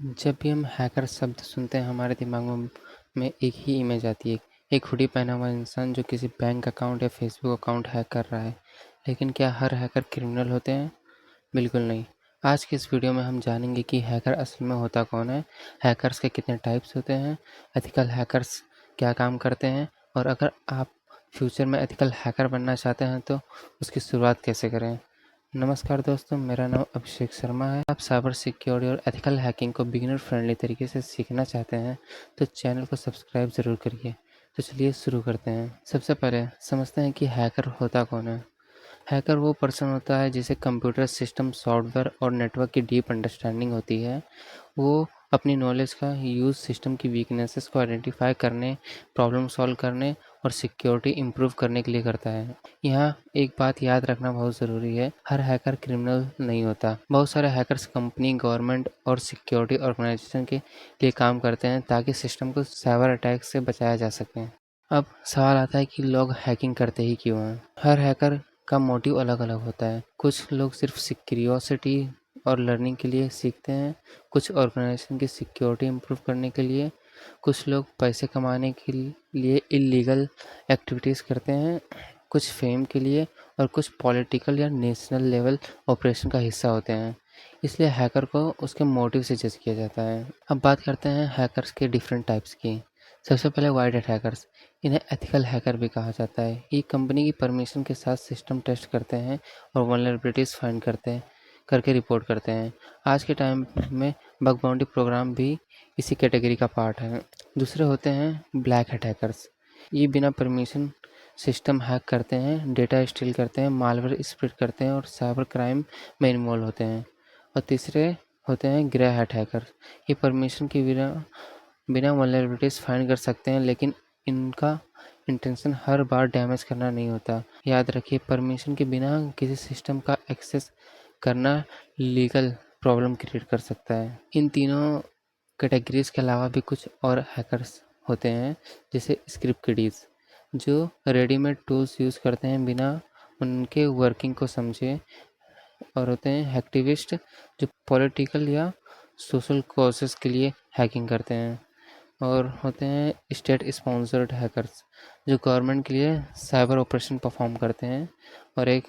जब भी हम हैकर शब्द सुनते हैं हमारे दिमाग में एक ही इमेज आती है। एक हुडी पहना हुआ इंसान जो किसी बैंक अकाउंट या फेसबुक अकाउंट हैक कर रहा है। लेकिन क्या हर हैकर क्रिमिनल होते हैं? बिल्कुल नहीं। आज की इस वीडियो में हम जानेंगे कि हैकर असल में होता कौन है, हैकर्स के कितने टाइप्स होते हैं, एथिकल हैकर्स क्या काम करते हैं और अगर आप फ्यूचर में एथिकल हैकर बनना चाहते हैं तो उसकी शुरुआत कैसे करें। नमस्कार दोस्तों, मेरा नाम अभिषेक शर्मा है। आप साइबर सिक्योरिटी और एथिकल हैकिंग को बिगिनर फ्रेंडली तरीके से सीखना चाहते हैं तो चैनल को सब्सक्राइब ज़रूर करिए। तो चलिए शुरू करते हैं। सबसे पहले समझते हैं कि हैकर होता कौन है। हैकर वो पर्सन होता है जिसे कंप्यूटर सिस्टम, सॉफ्टवेयर और नेटवर्क की डीप अंडरस्टैंडिंग होती है। वो अपनी नॉलेज का यूज़ सिस्टम की वीकनेसेस को आइडेंटिफाई करने, प्रॉब्लम सॉल्व करने और सिक्योरिटी इम्प्रूव करने के लिए करता है। यहाँ एक बात याद रखना बहुत ज़रूरी है, हर हैकर क्रिमिनल नहीं होता। बहुत सारे हैकर्स कंपनी, गवर्नमेंट और सिक्योरिटी ऑर्गेनाइजेशन के लिए काम करते हैं ताकि सिस्टम को साइबर अटैक से बचाया जा सके। अब सवाल आता है कि लोग हैकिंग करते ही क्यों हैं? हर हैकर का मोटिव अलग अलग होता है। कुछ लोग सिर्फ क्यूरियोसिटी और लर्निंग के लिए सीखते हैं, कुछ ऑर्गेनाइजेशन की सिक्योरिटी इम्प्रूव करने के लिए, कुछ लोग पैसे कमाने के लिए इलीगल एक्टिविटीज़ करते हैं, कुछ फेम के लिए और कुछ पॉलिटिकल या नेशनल लेवल ऑपरेशन का हिस्सा होते हैं। इसलिए हैकर को उसके मोटिव से जज किया जाता है। अब बात करते हैं हैकर्स के डिफरेंट टाइप्स की। सबसे पहले वाइड हैट हैकर्स, इन्हें एथिकल हैकर भी कहा जाता है। ये कंपनी की परमिशन के साथ सिस्टम टेस्ट करते हैं और वल्नरेबिलिटीज़ फाइंड करके रिपोर्ट करते हैं। आज के टाइम में बग बाउंटी प्रोग्राम भी इसी कैटेगरी का पार्ट है। दूसरे होते हैं ब्लैक हैट हैकर्स। ये बिना परमिशन सिस्टम हैक करते हैं, डेटा स्टील करते हैं, मालवेयर स्प्रेड करते हैं और साइबर क्राइम में इन्वॉल्व होते हैं। और तीसरे होते हैं ग्रे हैट हैकर। ये परमिशन के बिना वल्नरेबिलिटीज़ फाइंड कर सकते हैं, लेकिन इनका इंटेंशन हर बार डैमेज करना नहीं होता। याद रखिए, परमिशन के बिना किसी सिस्टम का एक्सेस करना लीगल प्रॉब्लम क्रिएट कर सकता है। इन तीनों कैटेगरीज के अलावा भी कुछ और हैकर्स होते हैं, जैसे स्क्रिप्ट किडीज, जो रेडीमेड टूल्स यूज़ करते हैं बिना उनके वर्किंग को समझे। और होते हैं हैक्टिविस्ट, जो पॉलिटिकल या सोशल कॉजेज़ के लिए हैकिंग करते हैं। और होते हैं स्टेट स्पॉन्सर्ड हैकर्स, जो गवर्नमेंट के लिए साइबर ऑपरेशन परफॉर्म करते हैं। और एक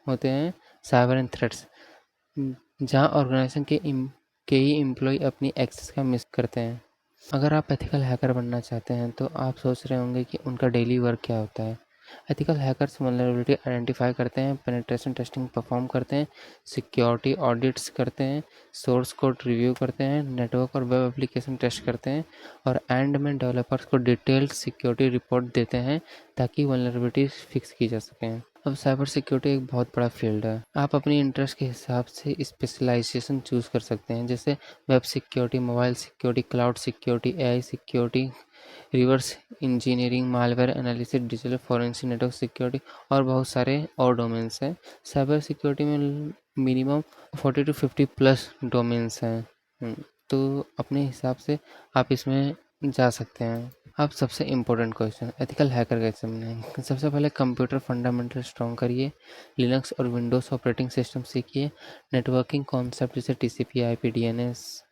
होते हैं साइबर एंड थ्रेट्स, जहां ऑर्गेनाइजेशन के ही एम्प्लॉय अपनी एक्सेस का मिस करते हैं। अगर आप एथिकल हैकर बनना चाहते हैं तो आप सोच रहे होंगे कि उनका डेली वर्क क्या होता है। एथिकल हैकर्स वल्नरेबिलिटी आइडेंटिफाई करते हैं, पेनिट्रेशन टेस्टिंग परफॉर्म करते हैं, सिक्योरिटी ऑडिट्स करते हैं, सोर्स कोड रिव्यू करते हैं, नेटवर्क और वेब एप्लीकेशन टेस्ट करते हैं और एंड में डेवलपर्स को डिटेल्ड सिक्योरिटी रिपोर्ट देते हैं ताकि वल्नरेबिलिटी फिक्स की जा सकें। अब साइबर सिक्योरिटी एक बहुत बड़ा फील्ड है। आप अपनी इंटरेस्ट के हिसाब से स्पेशलाइजेशन चूज़ कर सकते हैं, जैसे web security, mobile security, cloud security, AI security, reverse engineering, malware analysis, digital forensic, network security और बहुत सारे और डोमेन्स हैं। साइबर सिक्योरिटी में मिनिमम 40 to 50 प्लस डोमेन्स हैं। तो अपने हिसाब से आप इसमें जा सकते हैं। अब सबसे इम्पोर्टेंट क्वेश्चन, एथिकल हैकर कैसे बनें। सबसे पहले कंप्यूटर फंडामेंटल स्ट्रॉन्ग करिए, लिनक्स और विंडोज़ ऑपरेटिंग सिस्टम सीखिए, नेटवर्किंग कॉन्सेप्ट जैसे टीसीपी, आईपी, डीएनएस,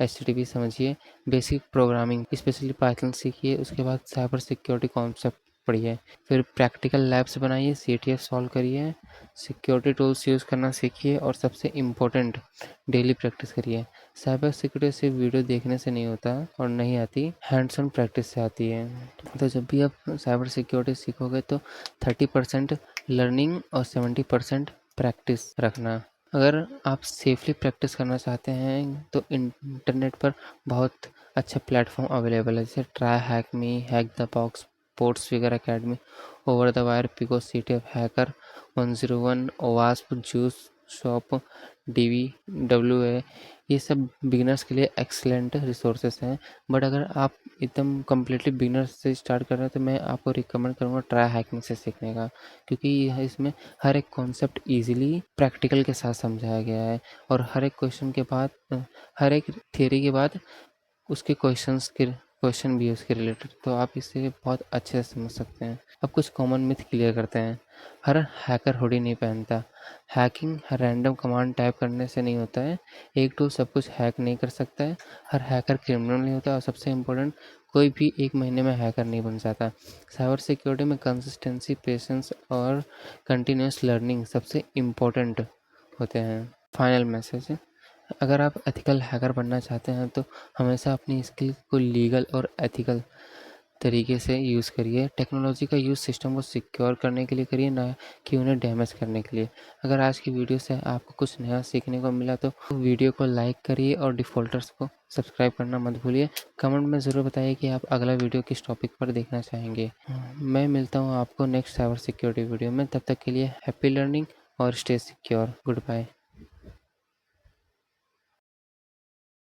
एचटीटीपी समझिए, बेसिक प्रोग्रामिंग स्पेशली पाइथन सीखिए। उसके बाद साइबर सिक्योरिटी कॉन्सेप्ट पढ़िए, फिर प्रैक्टिकल लैब्स बनाइए, सीटीएफ सॉल्व करिए, सिक्योरिटी टूल्स यूज़ करना सीखिए और सबसे इम्पोर्टेंट डेली प्रैक्टिस करिए। साइबर सिक्योरिटी सिर्फ वीडियो देखने से नहीं होता और नहीं आती, हैंड्स ऑन प्रैक्टिस से आती है। तो जब भी आप साइबर सिक्योरिटी सीखोगे तो 30% लर्निंग और 70% प्रैक्टिस रखना। अगर आप सेफली प्रैक्टिस करना चाहते हैं तो इंटरनेट पर बहुत अच्छा प्लेटफॉर्म अवेलेबल है, जैसे try hack me, hack the box, PortSwigger academy, over the wire, Pico, CTF hacker 101, ओवास्प, जूस शॉप, DVWA, ये सब बिगिनर्स के लिए एक्सलेंट रिसोर्सेस हैं। बट अगर आप एकदम कम्प्लीटली बिगिनर्स से स्टार्ट कर रहे हैं तो मैं आपको रिकमेंड करूँगा ट्राई हैकिंग से सीखने का, क्योंकि इसमें हर एक कॉन्सेप्ट ईजिली प्रैक्टिकल के साथ समझाया गया है और हर एक क्वेश्चन के बाद हर एक थियरी के बाद उसके क्वेश्चन भी है उसके रिलेटेड, तो आप इसे बहुत अच्छे से समझ सकते हैं। अब कुछ कॉमन मिथ क्लियर करते हैं। हर हैकर हुडी नहीं पहनता। हैकिंग हर रैंडम कमांड टाइप करने से नहीं होता है। एक टूल सब कुछ हैक नहीं कर सकता है। हर हैकर क्रिमिनल नहीं होता, और सबसे इम्पोर्टेंट, कोई भी एक महीने में हैकर नहीं बन जाता। साइबर सिक्योरिटी में कंसिस्टेंसी, पेशेंस और कंटिन्यूस लर्निंग सबसे इम्पोर्टेंट होते हैं। फाइनल मैसेज है, अगर आप एथिकल हैकर बनना चाहते हैं तो हमेशा अपनी स्किल को लीगल और एथिकल तरीके से यूज़ करिए। टेक्नोलॉजी का यूज़ सिस्टम को सिक्योर करने के लिए करिए, ना कि उन्हें डैमेज करने के लिए। अगर आज की वीडियो से आपको कुछ नया सीखने को मिला तो वीडियो को लाइक करिए और डिफ़ॉल्टर्स को सब्सक्राइब करना मत भूलिए। कमेंट में ज़रूर बताइए कि आप अगला वीडियो किस टॉपिक पर देखना चाहेंगे। मैं मिलता हूँ आपको नेक्स्ट साइबर सिक्योरिटी वीडियो में। तब तक के लिए हैप्पी लर्निंग और स्टे सिक्योर। Good bye.